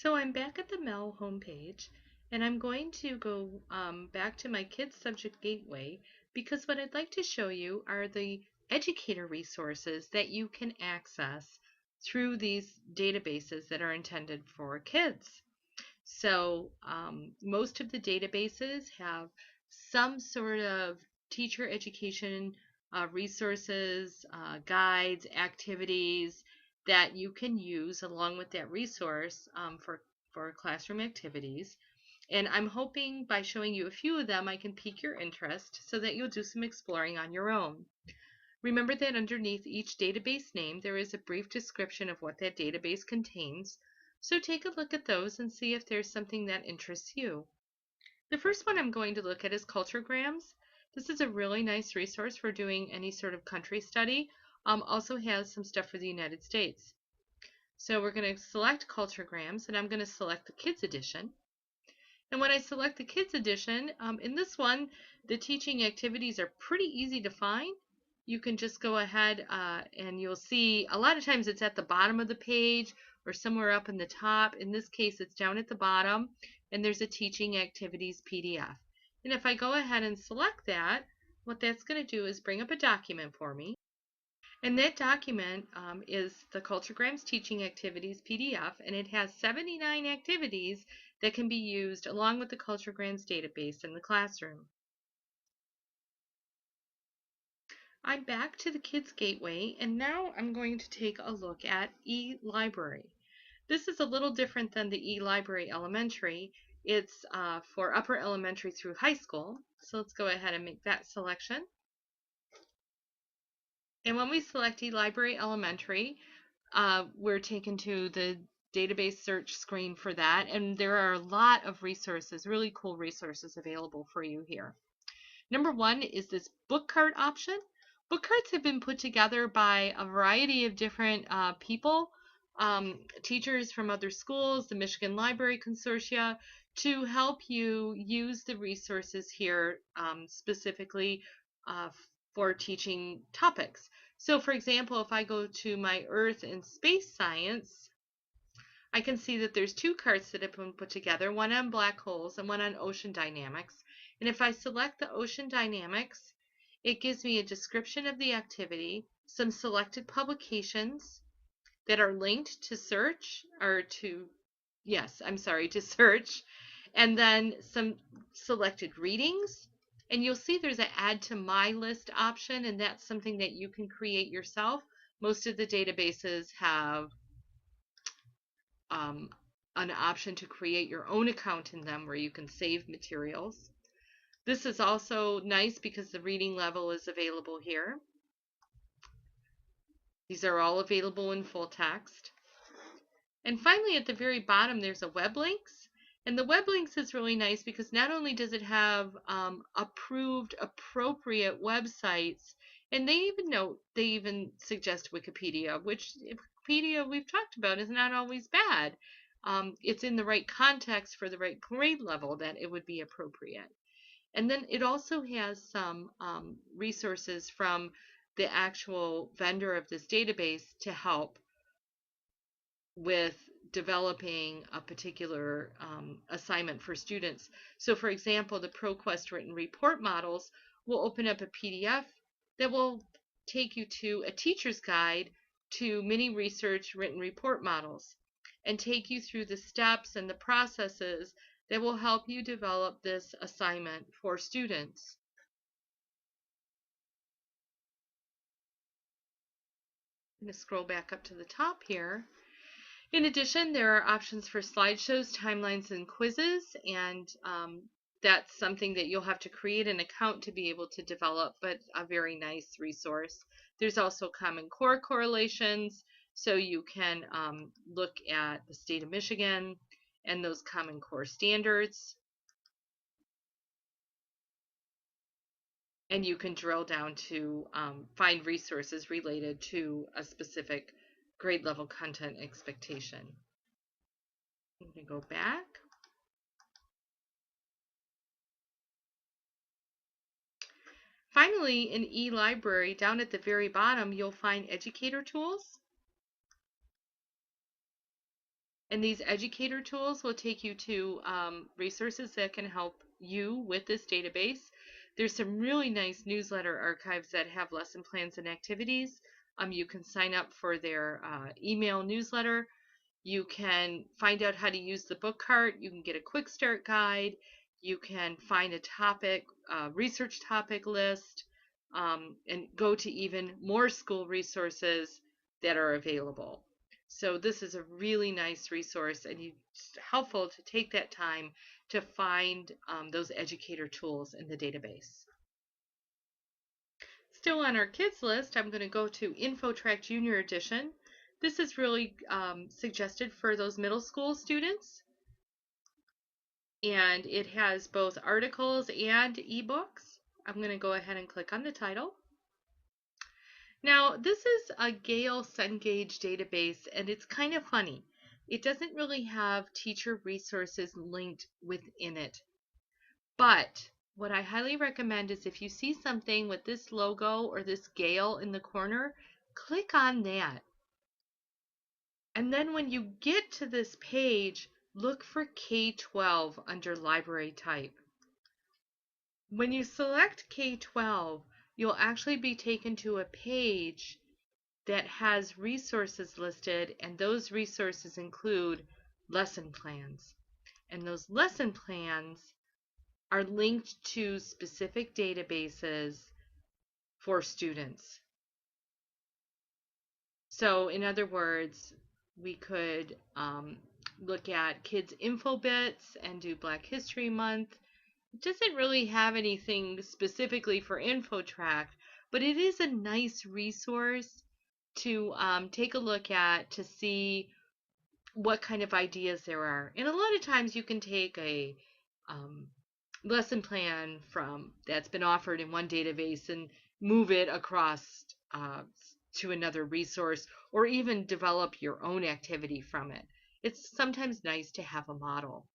So I'm back at the MeL homepage, and I'm going to go back to my Kids Subject Gateway because what I'd like to show you are the educator resources that you can access through these databases that are intended for kids. So most of the databases have some sort of teacher education resources, guides, activities that you can use along with that resource for classroom activities. And I'm hoping by showing you a few of them, I can pique your interest so that you'll do some exploring on your own. Remember that underneath each database name, there is a brief description of what that database contains. So take a look at those and see if there's something that interests you. The first one I'm going to look at is Culturegrams. This is a really nice resource for doing any sort of country study. Also has some stuff for the United States. So we're going to select Culturegrams, and I'm going to select the Kids Edition. And when I select the Kids Edition, in this one, the teaching activities are pretty easy to find. You can just go ahead and you'll see a lot of times it's at the bottom of the page or somewhere up in the top. In this case, it's down at the bottom, and there's a Teaching Activities PDF. And if I go ahead and select that, what that's going to do is bring up a document for me. And that document is the Culturegrams Teaching Activities PDF, and it has 79 activities that can be used along with the Culturegrams database in the classroom. I'm back to the Kids Gateway, and now I'm going to take a look at eLibrary. This is a little different than the eLibrary Elementary. It's for upper elementary through high school. So let's go ahead and make that selection. And when we select eLibrary Elementary, we're taken to the database search screen for that. And there are a lot of resources, really cool resources available for you here. Number one is this book cart option. Book carts have been put together by a variety of different people, teachers from other schools, the Michigan Library Consortia, to help you use the resources here specifically uh, for teaching topics. So for example, if I go to my Earth and Space Science, I can see that there's two carts that have been put together, one on black holes and one on ocean dynamics. And if I select the ocean dynamics, it gives me a description of the activity, some selected publications that are linked to search, or to, yes, I'm sorry, to search, and then some selected readings. And you'll see there's an add to my list option, and that's something that you can create yourself. Most of the databases have um, an option to create your own account in them where you can save materials. This is also nice because the reading level is available here. These are all available in full text. And finally, at the very bottom, there's a web links. And the web links is really nice because not only does it have approved, appropriate websites, and they even suggest Wikipedia, which Wikipedia we've talked about is not always bad. It's in the right context for the right grade level that it would be appropriate. And then it also has some resources from the actual vendor of this database to help with developing a particular assignment for students. So for example, the ProQuest written report models will open up a PDF that will take you to a teacher's guide to mini research written report models and take you through the steps and the processes that will help you develop this assignment for students. I'm going to scroll back up to the top here. In addition, there are options for slideshows, timelines, and quizzes, and that's something that you'll have to create an account to be able to develop, but a very nice resource. There's also Common Core correlations, so you can look at the state of Michigan and those Common Core standards. And you can drill down to find resources related to a specific grade level content expectation. I'm going to go back. Finally, in eLibrary, down at the very bottom, you'll find educator tools. And these educator tools will take you to resources that can help you with this database. There's some really nice newsletter archives that have lesson plans and activities. You can sign up for their email newsletter. You can find out how to use the book cart. You can get a quick start guide. You can find a topic, research topic list, and go to even more school resources that are available. So this is a really nice resource, and it's helpful to take that time to find those educator tools in the database. Still on our kids list, I'm going to go to InfoTrack Junior Edition. This is really suggested for those middle school students, and it has both articles and ebooks. I'm going to go ahead and click on the title. Now, this is a Gale Cengage database, and it's kind of funny. It doesn't really have teacher resources linked within it. But what I highly recommend is if you see something with this logo or this Gale in the corner, click on that. And then when you get to this page, look for K-12 under Library Type. When you select K-12, you'll actually be taken to a page that has resources listed, and those resources include lesson plans. And those lesson plans are linked to specific databases for students. So in other words, we could look at Kids Info Bits and do Black History Month. It doesn't really have anything specifically for InfoTrack, but it is a nice resource to take a look at to see what kind of ideas there are. And a lot of times you can take a lesson plan from that's been offered in one database and move it across to another resource, or even develop your own activity from it. It's sometimes nice to have a model.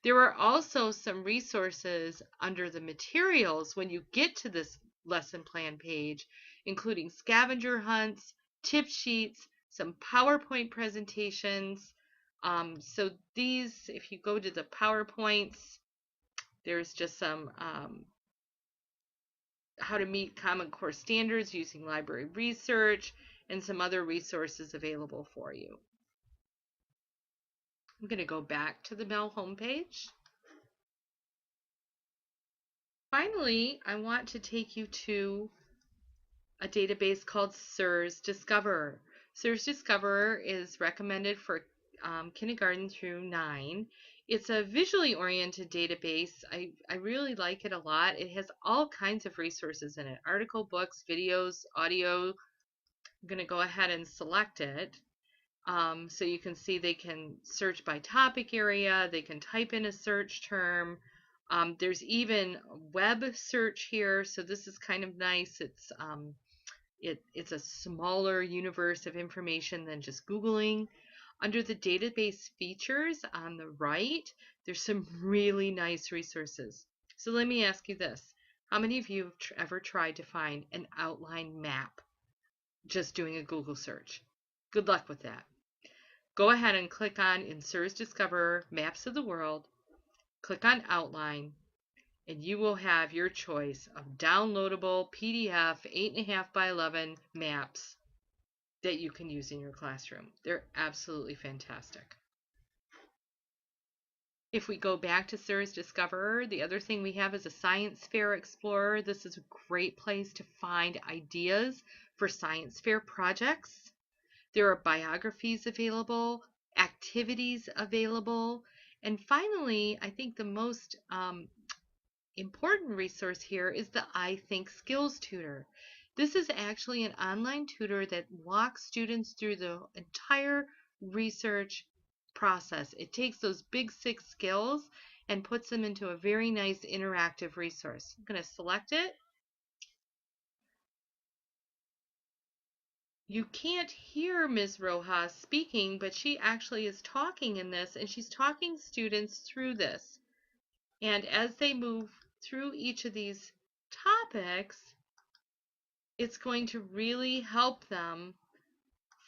There are also some resources under the materials when you get to this lesson plan page, including scavenger hunts, tip sheets, some PowerPoint presentations. So these, if you go to the PowerPoints, there's just some how to meet Common Core standards using library research and some other resources available for you. I'm going to go back to the MeL homepage. Finally, I want to take you to a database called SIRS Discoverer. SIRS Discoverer is recommended for kindergarten through 9. It's a visually oriented database. I really like it a lot. It has all kinds of resources in it. Article, books, videos, audio. I'm going to go ahead and select it. So you can see they can search by topic area. They can type in a search term. There's even web search here. So this is kind of nice. It's a smaller universe of information than just Googling. Under the database features on the right, there's some really nice resources. So let me ask you this. How many of you have ever tried to find an outline map just doing a Google search? Good luck with that. Go ahead and click on in SIRS Discoverer Maps of the World. Click on Outline, and you will have your choice of downloadable PDF 8.5 by 11 maps that you can use in your classroom. They're absolutely fantastic. If we go back to SIRS Discoverer, the other thing we have is a Science Fair Explorer. This is a great place to find ideas for science fair projects. There are biographies available, activities available, and finally, I think the most important resource here is the I Think Skills Tutor. This is actually an online tutor that walks students through the entire research process. It takes those big 6 skills and puts them into a very nice interactive resource. I'm going to select it. You can't hear Ms. Rojas speaking, but she actually is talking in this, and she's talking students through this. And as they move through each of these topics, it's going to really help them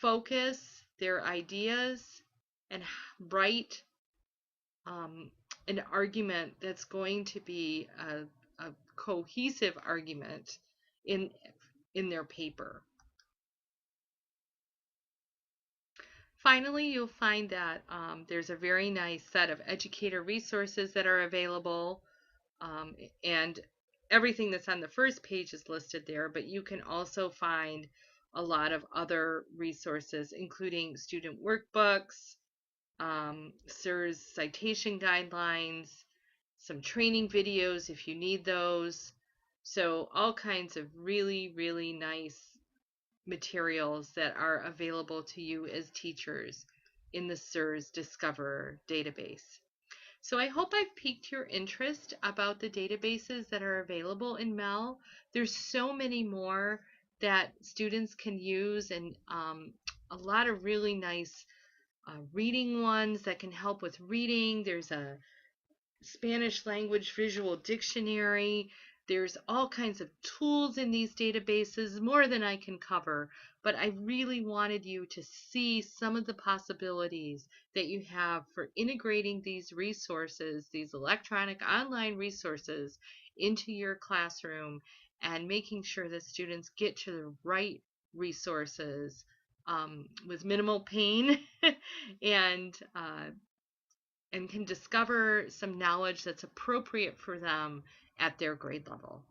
focus their ideas and write um, an argument that's going to be a cohesive argument in in their paper. Finally, you'll find that there's a very nice set of educator resources that are available, um, and everything that's on the first page is listed there, but you can also find a lot of other resources, including student workbooks, SIRS citation guidelines, some training videos if you need those. So, all kinds of really, really nice materials that are available to you as teachers in the SIRS Discover database. So I hope I've piqued your interest about the databases that are available in MEL. There's so many more that students can use, and a lot of really nice reading ones that can help with reading. There's a Spanish language visual dictionary. There's all kinds of tools in these databases, more than I can cover, but I really wanted you to see some of the possibilities that you have for integrating these resources, these electronic online resources, into your classroom and making sure that students get to the right resources with minimal pain and can discover some knowledge that's appropriate for them at their grade level.